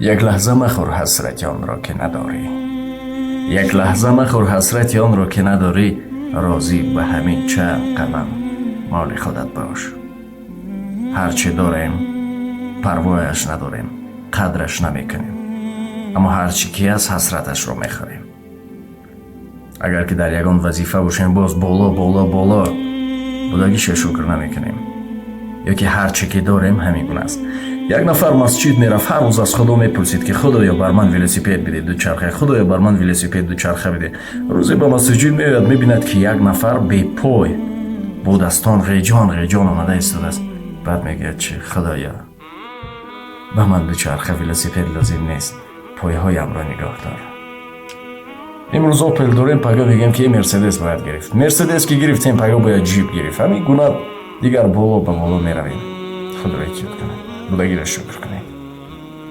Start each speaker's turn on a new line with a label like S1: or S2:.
S1: یک لحظه مخور حسرت آن را که نداری. یک لحظه مخور حسرت آن را که نداری. راضی به همین چند قدم مال خودت باش. هرچی داریم پروایش نداریم، قدرش نمیکنیم، اما هرچی که از حسرتش رو میخوریم. اگر که در یگان وظیفه باشیم باز بالا بودگیش شکر نمیکنیم. یا که هرچی که داریم همین گونه است. یک نفر مسجد میرفت، هر روز از خدا میپرسید که خدایا بر من ولسیپد بده دوچرخه، خدایا بر من ولسیپد دوچرخه بده. روزی به مسجد میاد میبیند که یک نفر بی پای با دستان غیجان آمده ایستاده است. بعد میگه چه خدایا به من دوچرخه ولسیپد لازم نیست، پایهایم را نگاه دار. امروز اپل داریم، پگاه میگیم که مرسدس باید گرفت. مرسدس که گرفتیم پگاه باید جیپ گرفت. همین گونه دیگر بالا به بالا میرویم. خدا را احتیاط کنید، بودگی را شکر کنید.